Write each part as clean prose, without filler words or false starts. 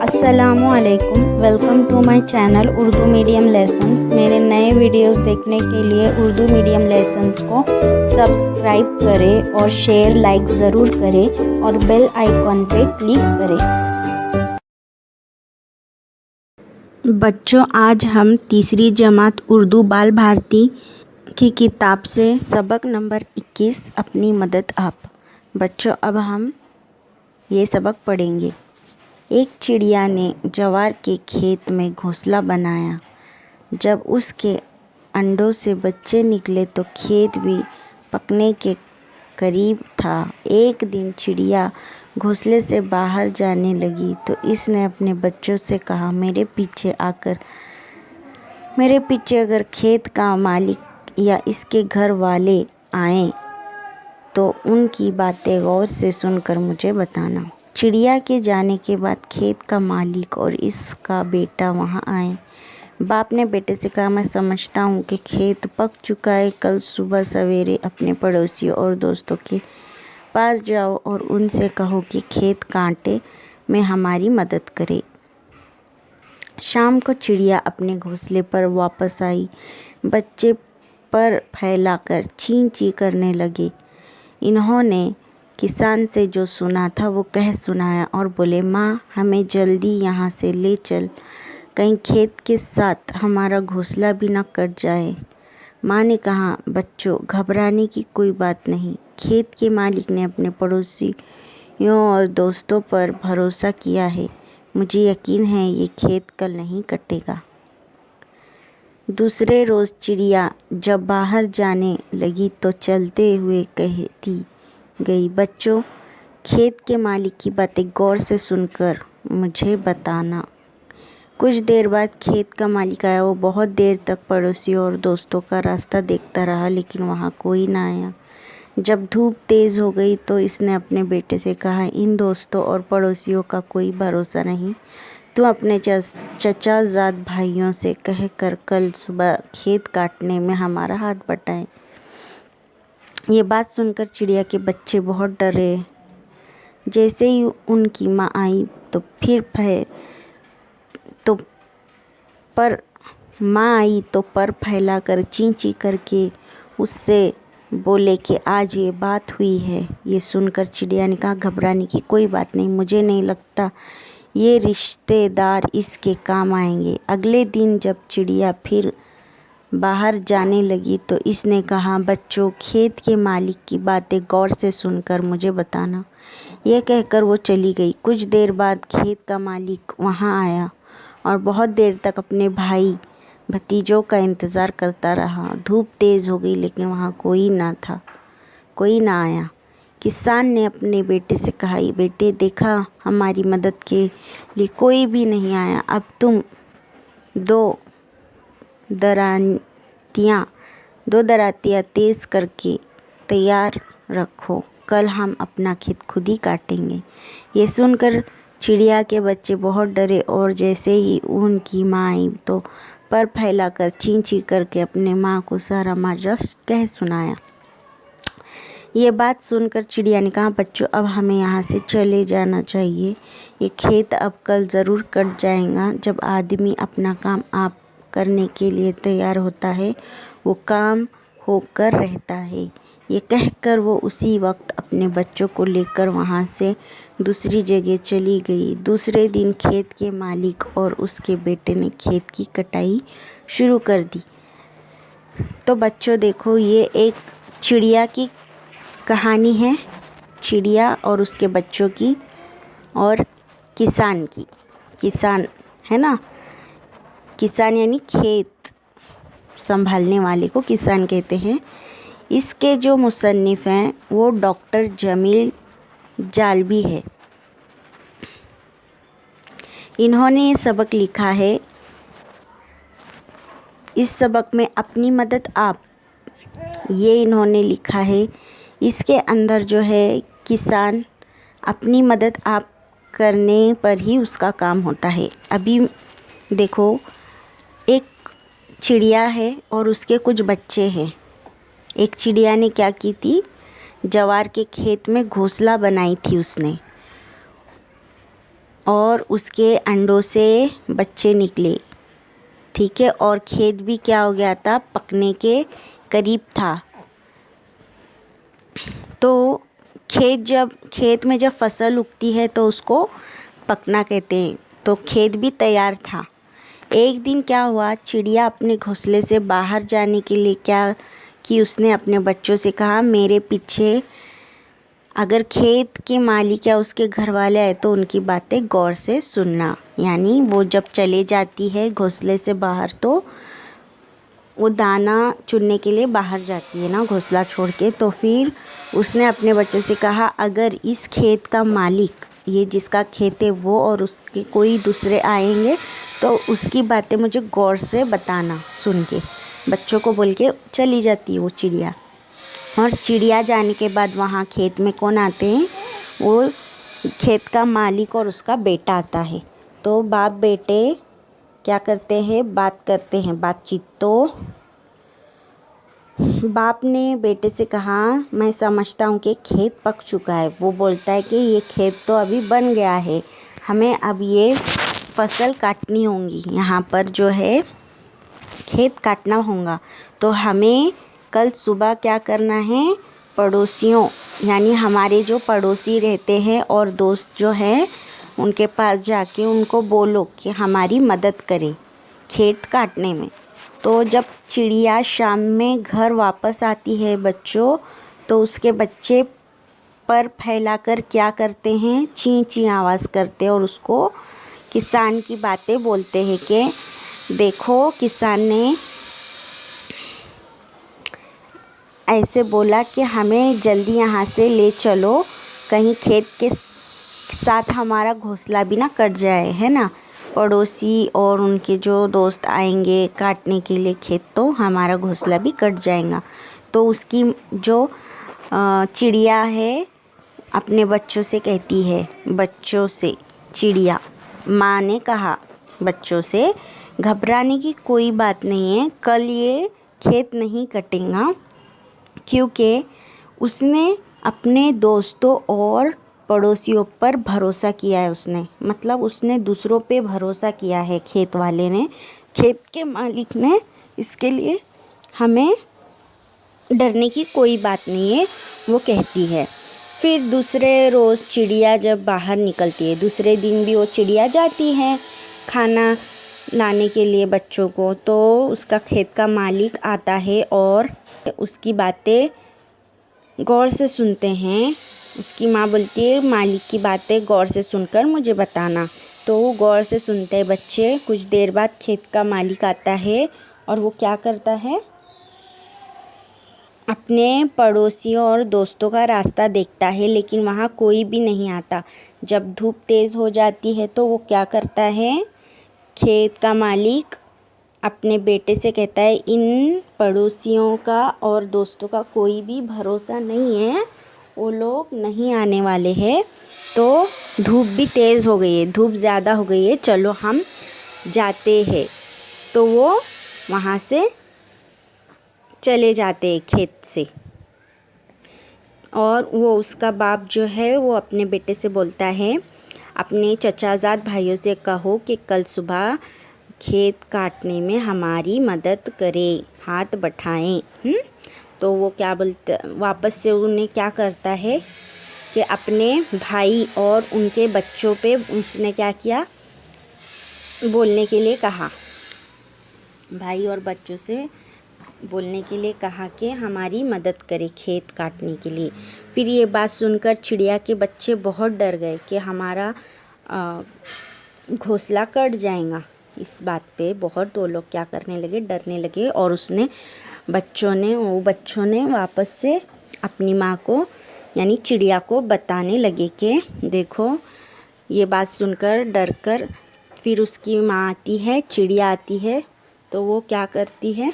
अस्सलामुअलैकुम, welcome to my channel Urdu medium lessons. मेरे नए वीडियोस देखने के लिए उर्दू मीडियम लेसन्स को सब्सक्राइब करें और शेयर लाइक ज़रूर करें और बेल आइकॉन पे क्लिक करें। बच्चों, आज हम तीसरी जमात उर्दू बाल भारती की किताब से सबक नंबर 21 अपनी मदद आप। बच्चों, अब हम ये सबक पढ़ेंगे। एक चिड़िया ने जवार के खेत में घोंसला बनाया। जब उसके अंडों से बच्चे निकले तो खेत भी पकने के करीब था। एक दिन चिड़िया घोंसले से बाहर जाने लगी तो इसने अपने बच्चों से कहा, मेरे पीछे अगर खेत का मालिक या इसके घर वाले आएं तो उनकी बातें गौर से सुनकर मुझे बताना। चिड़िया के जाने के बाद खेत का मालिक और इसका बेटा वहाँ आए। बाप ने बेटे से कहा, मैं समझता हूँ कि खेत पक चुका है। कल सुबह सवेरे अपने पड़ोसियों और दोस्तों के पास जाओ और उनसे कहो कि खेत कांटे में हमारी मदद करे। शाम को चिड़िया अपने घोंसले पर वापस आई। बच्चे पर फैलाकर चीं चीं करने लगे। इन्होंने किसान से जो सुना था वो कह सुनाया और बोले, माँ, हमें जल्दी यहाँ से ले चल, कहीं खेत के साथ हमारा घोंसला भी न कट जाए। माँ ने कहा, बच्चों, घबराने की कोई बात नहीं। खेत के मालिक ने अपने पड़ोसियों और दोस्तों पर भरोसा किया है। मुझे यकीन है ये खेत कल नहीं कटेगा। दूसरे रोज़ चिड़िया जब बाहर जाने लगी तो चलते हुए कहती गई, बच्चों, खेत के मालिक की बातें गौर से सुनकर मुझे बताना। कुछ देर बाद खेत का मालिक आया। वो बहुत देर तक पड़ोसियों और दोस्तों का रास्ता देखता रहा, लेकिन वहाँ कोई ना आया। जब धूप तेज़ हो गई तो इसने अपने बेटे से कहा, इन दोस्तों और पड़ोसियों का कोई भरोसा नहीं। तुम अपने चचाजाद भाइयों से कहकर कल सुबह खेत काटने में हमारा हाथ बटाएं। ये बात सुनकर चिड़िया के बच्चे बहुत डरे। जैसे ही उनकी माँ आई तो पर फैलाकर चीं चीं करके उससे बोले कि आज ये बात हुई है। ये सुनकर चिड़िया ने कहा, घबराने की कोई बात नहीं, मुझे नहीं लगता ये रिश्तेदार इसके काम आएंगे। अगले दिन जब चिड़िया फिर बाहर जाने लगी तो इसने कहा, बच्चों, खेत के मालिक की बातें गौर से सुनकर मुझे बताना। यह कहकर वो चली गई। कुछ देर बाद खेत का मालिक वहाँ आया और बहुत देर तक अपने भाई भतीजों का इंतज़ार करता रहा। धूप तेज़ हो गई लेकिन वहाँ कोई ना आया। किसान ने अपने बेटे से कहा, बेटे, देखा, हमारी मदद के लिए कोई भी नहीं आया। अब तुम दो दरातियाँ तेज़ करके तैयार रखो, कल हम अपना खेत खुद ही काटेंगे। ये सुनकर चिड़िया के बच्चे बहुत डरे और जैसे ही उनकी माँ आई तो पर फैलाकर चीं चीं करके अपने माँ को सारा माजरा कह सुनाया। ये बात सुनकर चिड़िया ने कहा, बच्चों, अब हमें यहाँ से चले जाना चाहिए। ये खेत अब कल ज़रूर कट जाएगा। जब आदमी अपना काम आप करने के लिए तैयार होता है वो काम होकर रहता है। ये कहकर वो उसी वक्त अपने बच्चों को लेकर वहाँ से दूसरी जगह चली गई। दूसरे दिन खेत के मालिक और उसके बेटे ने खेत की कटाई शुरू कर दी। तो बच्चों देखो, ये एक चिड़िया की कहानी है, चिड़िया और उसके बच्चों की और किसान की। किसान है ना, किसान यानी खेत संभालने वाले को किसान कहते हैं। इसके जो मुसन्निफ़ हैं वो डॉक्टर जमील जालबी है। इन्होंने ये सबक लिखा है। इस सबक में अपनी मदद आप, ये इन्होंने लिखा है। इसके अंदर जो है, किसान अपनी मदद आप करने पर ही उसका काम होता है। अभी देखो, एक चिड़िया है और उसके कुछ बच्चे हैं। एक चिड़िया ने क्या की थी, जवार के खेत में घोंसला बनाई थी उसने। और उसके अंडों से बच्चे निकले, ठीक है। और खेत भी क्या हो गया था, पकने के करीब था। तो खेत में जब फसल उगती है तो उसको पकना कहते हैं। तो खेत भी तैयार था। एक दिन क्या हुआ, चिड़िया अपने घोंसले से बाहर जाने के लिए क्या कि उसने अपने बच्चों से कहा, मेरे पीछे अगर खेत के मालिक या उसके घर वाले आए तो उनकी बातें गौर से सुनना। यानी वो जब चले जाती है घोंसले से बाहर, तो वो दाना चुनने के लिए बाहर जाती है ना घोंसला छोड़ के। तो फिर उसने अपने बच्चों से कहा, अगर इस खेत का मालिक, ये जिसका खेत है वो और उसके कोई दूसरे आएंगे तो उसकी बातें मुझे गौर से बताना सुन के। बच्चों को बोल के चली जाती है वो चिड़िया। और चिड़िया जाने के बाद वहाँ खेत में कौन आते हैं, वो खेत का मालिक और उसका बेटा आता है। तो बाप बेटे क्या करते हैं, बात करते हैं, बातचीत। तो बाप ने बेटे से कहा, मैं समझता हूँ कि खेत पक चुका है। वो बोलता है कि ये खेत तो अभी बन गया है, हमें अब ये फसल काटनी होगी, यहाँ पर जो है खेत काटना होगा। तो हमें कल सुबह क्या करना है, पड़ोसियों यानी हमारे जो पड़ोसी रहते हैं और दोस्त जो हैं उनके पास जाके उनको बोलो कि हमारी मदद करें खेत काटने में। तो जब चिड़िया शाम में घर वापस आती है बच्चों, तो उसके बच्चे पर फैलाकर क्या करते हैं, ची ची आवाज़ करते हैं और उसको किसान की बातें बोलते हैं कि देखो किसान ने ऐसे बोला कि हमें जल्दी यहाँ से ले चलो, कहीं खेत के साथ हमारा घोंसला भी ना कट जाए, है ना। पड़ोसी और उनके जो दोस्त आएंगे काटने के लिए खेत, तो हमारा घोंसला भी कट जाएगा। तो उसकी जो चिड़िया है अपने बच्चों से कहती है, बच्चों से चिड़िया माँ ने कहा बच्चों से, घबराने की कोई बात नहीं है, कल ये खेत नहीं कटेगा, क्योंकि उसने अपने दोस्तों और पड़ोसियों पर भरोसा किया है। उसने दूसरों पे भरोसा किया है, खेत वाले ने, खेत के मालिक ने। इसके लिए हमें डरने की कोई बात नहीं है, वो कहती है। फिर दूसरे रोज़ चिड़िया जब बाहर निकलती है, दूसरे दिन भी वो चिड़िया जाती है खाना लाने के लिए बच्चों को। तो उसका खेत का मालिक आता है और उसकी बातें गौर से सुनते हैं। उसकी माँ बोलती है, मालिक की बातें गौर से सुनकर मुझे बताना। तो वो गौर से सुनते हैं बच्चे। कुछ देर बाद खेत का मालिक आता है और वो क्या करता है, अपने पड़ोसियों और दोस्तों का रास्ता देखता है, लेकिन वहाँ कोई भी नहीं आता। जब धूप तेज़ हो जाती है तो वो क्या करता है, खेत का मालिक अपने बेटे से कहता है, इन पड़ोसियों का और दोस्तों का कोई भी भरोसा नहीं है, वो लोग नहीं आने वाले हैं। तो धूप भी तेज़ हो गई है, धूप ज़्यादा हो गई है, चलो हम जाते हैं। तो वो वहाँ से चले जाते हैं खेत से। और वो उसका बाप जो है वो अपने बेटे से बोलता है, अपने चचाजाद भाइयों से कहो कि कल सुबह खेत काटने में हमारी मदद करें, हाथ बटाएं। तो वो क्या बोलते, वापस से उन्हें क्या करता है कि अपने भाई और उनके बच्चों पे उसने क्या किया, बोलने के लिए कहा, भाई और बच्चों से बोलने के लिए कहा कि हमारी मदद करे खेत काटने के लिए। फिर ये बात सुनकर चिड़िया के बच्चे बहुत डर गए कि हमारा घोंसला कट जाएगा। इस बात पे बहुत वो लोग क्या करने लगे, डरने लगे। और बच्चों ने वापस से अपनी माँ को यानी चिड़िया को बताने लगे कि देखो, ये बात सुनकर डर कर फिर उसकी माँ आती है, चिड़िया आती है। तो वो क्या करती है,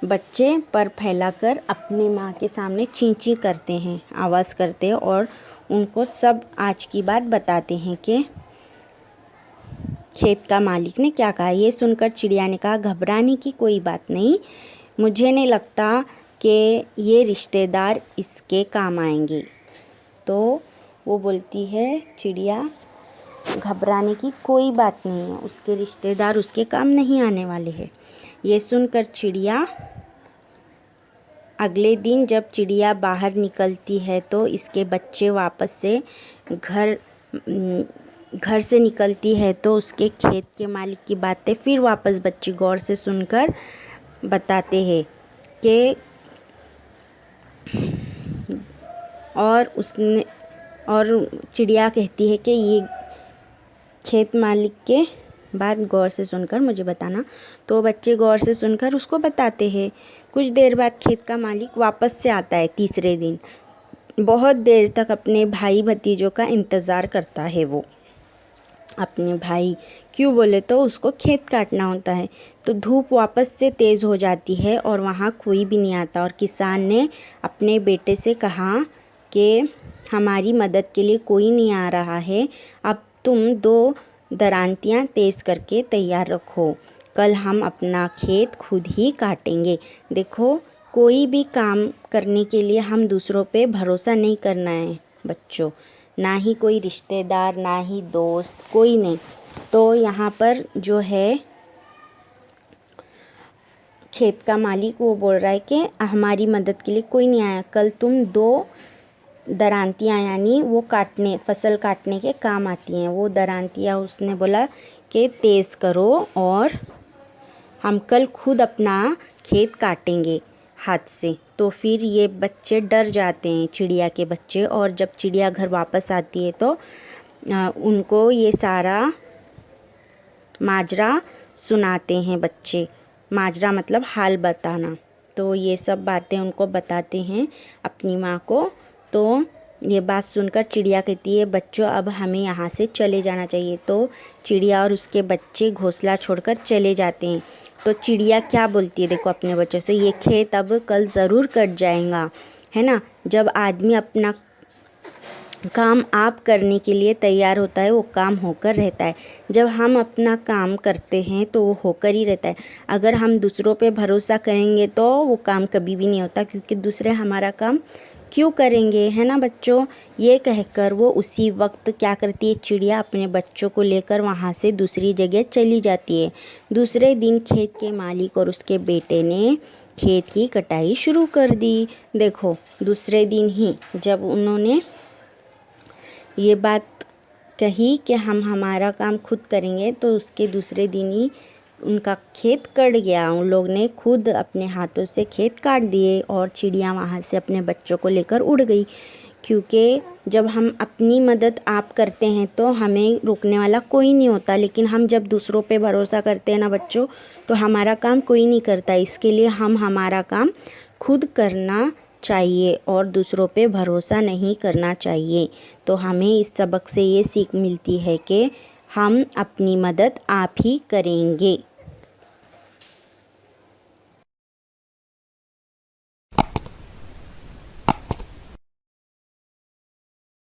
बच्चे पर फैलाकर अपनी माँ के सामने चीं-चीं करते हैं, आवाज़ करते हैं और उनको सब आज की बात बताते हैं कि खेत का मालिक ने क्या कहा। ये सुनकर चिड़िया ने कहा, घबराने की कोई बात नहीं, मुझे नहीं लगता कि ये रिश्तेदार इसके काम आएंगे। तो वो बोलती है चिड़िया घबराने की कोई बात नहीं है, उसके रिश्तेदार उसके काम नहीं आने वाले हैं। ये सुनकर चिड़िया अगले दिन जब चिड़िया बाहर निकलती है तो इसके बच्चे वापस से घर से निकलती है तो उसके खेत के मालिक की बातें फिर वापस बच्चे गौर से सुनकर बताते हैं कि और चिड़िया कहती है कि ये खेत मालिक के बात गौर से सुनकर मुझे बताना। तो बच्चे गौर से सुनकर उसको बताते हैं। कुछ देर बाद खेत का मालिक वापस से आता है तीसरे दिन। बहुत देर तक अपने भाई भतीजों का इंतज़ार करता है वो। अपने भाई क्यों बोले तो उसको खेत काटना होता है। तो धूप वापस से तेज़ हो जाती है और वहाँ कोई भी नहीं आता और किसान ने अपने बेटे से कहा कि हमारी मदद के लिए कोई नहीं आ रहा है, अब तुम 2 दरांतियाँ तेज़ करके तैयार रखो, कल हम अपना खेत खुद ही काटेंगे। देखो, कोई भी काम करने के लिए हम दूसरों पे भरोसा नहीं करना है बच्चों, ना ही कोई रिश्तेदार, ना ही दोस्त, कोई नहीं। तो यहाँ पर जो है खेत का मालिक वो बोल रहा है कि हमारी मदद के लिए कोई नहीं आया, कल तुम 2 दरांतियाँ यानी वो फसल काटने के काम आती हैं, वो दरांतियाँ उसने बोला कि तेज़ करो और हम कल खुद अपना खेत काटेंगे हाथ से। तो फिर ये बच्चे डर जाते हैं, चिड़िया के बच्चे, और जब चिड़िया घर वापस आती है तो उनको ये सारा माजरा सुनाते हैं बच्चे। माजरा मतलब हाल बताना। तो ये सब बातें उनको बताते हैं अपनी माँ को। तो ये बात सुनकर चिड़िया कहती है, बच्चों अब हमें यहाँ से चले जाना चाहिए। तो चिड़िया और उसके बच्चे घोंसला छोड़कर चले जाते हैं। तो चिड़िया क्या बोलती है देखो अपने बच्चों से, ये खेत अब कल ज़रूर कट जाएगा, है ना। जब आदमी अपना काम आप करने के लिए तैयार होता है वो काम होकर रहता है। जब हम अपना काम करते हैं तो वो होकर ही रहता है। अगर हम दूसरों पे भरोसा करेंगे तो वो काम कभी भी नहीं होता, क्योंकि दूसरे हमारा काम क्यों करेंगे, है ना बच्चों। ये कहकर वो उसी वक्त क्या करती है, चिड़िया अपने बच्चों को लेकर वहाँ से दूसरी जगह चली जाती है। दूसरे दिन खेत के मालिक और उसके बेटे ने खेत की कटाई शुरू कर दी। देखो, दूसरे दिन ही जब उन्होंने ये बात कही कि हम हमारा काम खुद करेंगे, तो उसके दूसरे दिन ही उनका खेत कट गया। उन लोग ने खुद अपने हाथों से खेत काट दिए और चिड़िया वहाँ से अपने बच्चों को लेकर उड़ गई। क्योंकि जब हम अपनी मदद आप करते हैं तो हमें रोकने वाला कोई नहीं होता, लेकिन हम जब दूसरों पे भरोसा करते हैं ना बच्चों, तो हमारा काम कोई नहीं करता। इसके लिए हम हमारा काम खुद करना चाहिए और दूसरों पे भरोसा नहीं करना चाहिए। तो हमें इस सबक से ये सीख मिलती है कि हम अपनी मदद आप ही करेंगे।